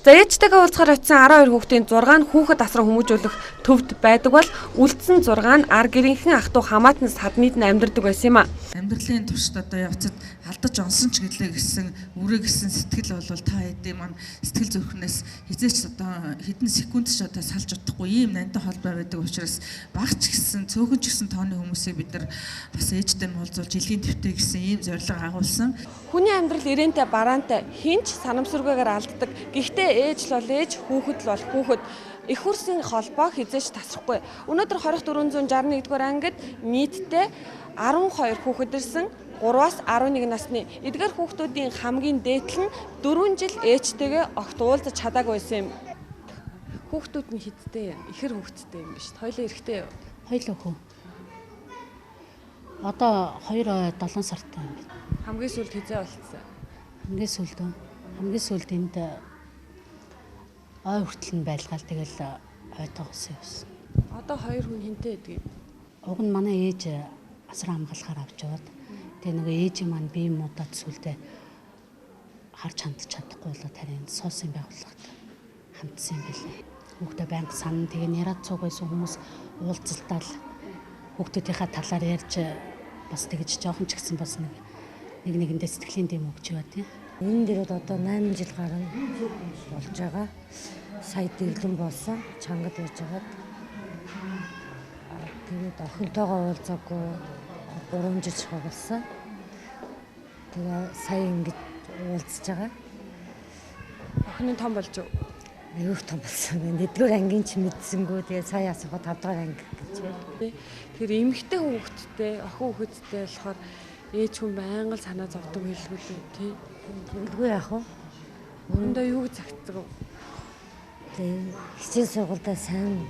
За ээжтэйгээ уулзахаар очисан 12 хүүхдийн 6 нь хүүхэд асран хүмүүжүүлэх төвд байдаг бол үлдсэн 6 нь ар гэрийнхэн ах トゥ хамаатан саднид нь амьдардаг байсан юм а. Амьдралын туршид одоо явцад алдаж онсон ч гэлээ гэсэн үрээ гэсэн сэтгэл бол та хэдийн маань сэтгэл зүрхнээс хизээч одоо хэдэн секунд ч одоо салж удахгүй ийм нандин холбоо байдаг учраас багч гэсэн цөөхөн ч гэсэн тооны хүмүүсийг бид нар бас ээжтэй уулзуулж жилийн төвтэй гэсэн ийм зорилго агуулсан. Хүний амьдрал ирээнтэй бараантай хинч санамсаргүйгээр алддаг. Гэхдээ ээж л бол ээж, хүүхэд л бол хүүхэд. Их хурсын холбоо хизээч тасрахгүй. Өнөөдөр 2461-р ангид нийтдээ 12 хүүхэд ирсэн. 3-аас 11 насны эдгээр хүүхдүүдийн хамгийн дээдл нь 4 жил ээжтэйгээ огт уулзаж чадаагүй байсан юм. Хүүхдүүд нь хидтэй юм. Ихэр хүүхдтэй юм биш. Хоёулаа эрэгтэй юу? Хоёулаа хөө. Одоо 2-7 сартай юм. Хамгийн сүүлд хизээ болцсон. Хамгийн сүүлд энд ой хүртэл нь байлгаал тэгэл ойтоогоос явсан. Одоо 2 хүн хинтэй байдаг. Уг нь манай ээж асар хамгаалахаар авч яваад тэгээ нөгөө ээжийн маань бие муудаад сүлдээ харж хандж чадахгүй болоо тарийн суусын байгууллагад хамтсан юм байлээ. Хүүхдээ банк санан тэгээ яраад цуг байсан хүмүүс уулзалтаал хүүхдүүдийнхаа талаар ярьж бас тэгж жоохон ч гэсэн бас нэгэндээ сэтгэлийн дэм өгч яваа тийм. Энэ дэрүүд одоо 8 жил гаруй болж байгаа. Сая дэглэн болсон. Чангад явж хагаад тэгээд охинтойгоо уулзаагүй 3 жил ч болсон. Тэгээ сая ингэж уулзж байгаа. Охин нь том болж юу? Аюух том болсон байна. Эдгээр ангийн ч мэдсэнгүү. Тэгээ сая асуугаад 5 дахь анги гэж байна. Тэр эмэгтэй хүүхэдтэй, охин хүүхэдтэй болохоор ээж хүн байнга л санаа зовдөг хэлгүй тий. Тэггүй яах вэ? Өндөө юу гэж загтдаг вэ? Тэгээ хичээл сургуультай сайн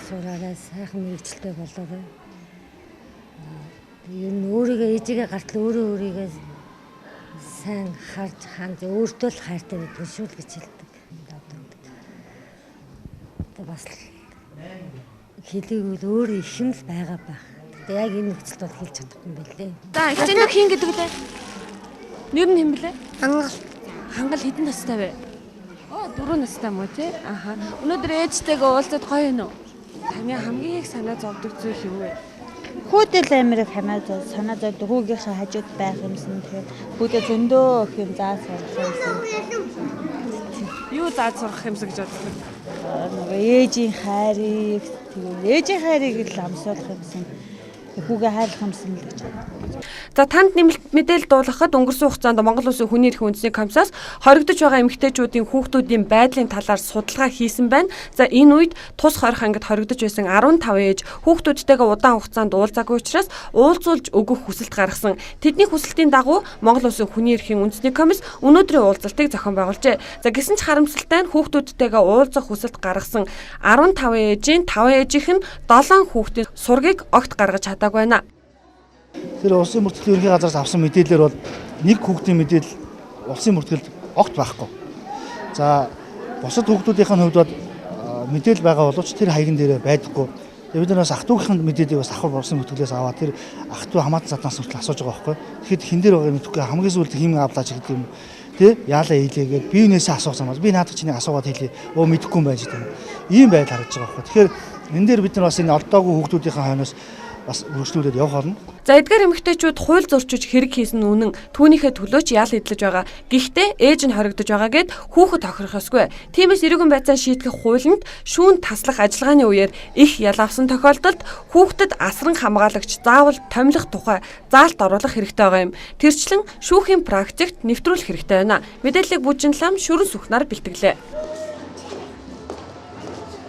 сураарай, сайхан мэрэгчлээ болоорой. Ер нь өөрийгөө ээжигээ гартал өөрийгөө сайн харж ханд өөртөө л хайртай байдаг шүү л гэж хэлдэг. Тэгээ бас хэлийгүүл өөрөө их юм л байгаа байх. Тэгээ яг энэ нөхцөлд бол хэлж чадахгүй юм байлээ. За хичээнүүд хийн гэдэг лээ. Нэр нь хэм блэ? Хангал. Хангал хэдэн настай вэ? 4 настай мó тий? Аха. Өнөөдөр ээжтэйгээ уулзаад гоё юм уу? Таны хамгийн их санаа зовдөг зүйл юу вэ? Хүүтэл амирыг хамаад санаа зовдөг хүүгийнхээ хажууд байх юмсан тэгээд хүүтэй зөндөө их юм зааж сурах юмсан. Юу зааж сурах юмсан гэж боддог? Нөгөө ээжийн хайрыг тэгээд ээжийн хайрыг л амсуулах юмсан. Хүүгээ хайрлах юмсан л гэж. За танд нэмэлт мэдээлэл дуулгахад өнгөрсөн хугацаанд Монгол Улсын хүний эрхийн үндэсний комиссаас хоригдож байгаа эмэгтэйчүүдийн хүүхдүүдийн байдлын талаар судалгаа хийсэн байна. За энэ үед тус хорих ангид хоригдож байсан 15 ээж хүүхдүүдтэйгээ удаан хугацаанд уулзаагүй учраас уулзуулж өгөх хүсэлт гаргасан. Тэдний хүсэлтийн дагуу Монгол Улсын хүний эрхийн үндэсний комисс өнөөдрийн уулзалтыг зохион байгуулжээ. За гэсэн ч харамсалтай нь хүүхдүүдтэйгээ уулзах хүсэлт гаргасан 15 ээжийн 5 ээжийнх нь 7 хүүхдийн сургийг огт гаргаж чадаагүй байна. Тэр улсын мөрдөгчлийн ерөнхий газраас авсан мэдээлэлээр бол нэг хүүхдийн мэдээлэл улсын мөрдөгт огт байхгүй. За бусад хүүхдүүдийн хувьд бол мэдээлэл байгаа боловч тэр хаягийн дээр байдаггүй. Тэгээд бид нар бас ах トゥ гийнхын мэдээллийг бас авах улсын мөрдөгтөөс аваад тэр ах トゥ хамаатан саднаас хүртэл асууж байгаа байхгүй. Тэгэхэд хин дээр байгаа мэдэхгүй хамгийн сүүлд хиймэн авлаач гэдэг юм. Тэ яалаа хийлээгээд би юунээсээ асуусан бол би наадах чиний асуугаад хэлье. Өө мэдэхгүй юм байж гэдэг юм. Ийм байдал харагдаж байгаа байхгүй. Тэгэхээр энэ дээр бид нар бас энэ олдоогүй хүүхдүүдийн хойноос бас үргэлжлүүлээд явах болно. За эдгээр эмэгтэйчүүд хууль зөрчиж хэрэг хийсэн үнэн түүнийхээ төлөөч ял эдлэж байгаа. Гэхдээ ээж нь хоригдож байгаа гэд хүүхэд тохирох ёсгүй. Тиймээс эрүүгийн байцаан шийтгэх хуулинд шүүн таслах ажиллагааны үеэр их ял авсан тохиолдолд хүүхдэд асран хамгаалагч заавал томилох тухай заалт оруулах хэрэгтэй байгаа юм. Тэрчлэн шүүхийн практикт нэвтрүүлэх хэрэгтэй байна. Мэдээллийг Бүжинлам Шүрэн Сүхнаар бэлтгэлээ.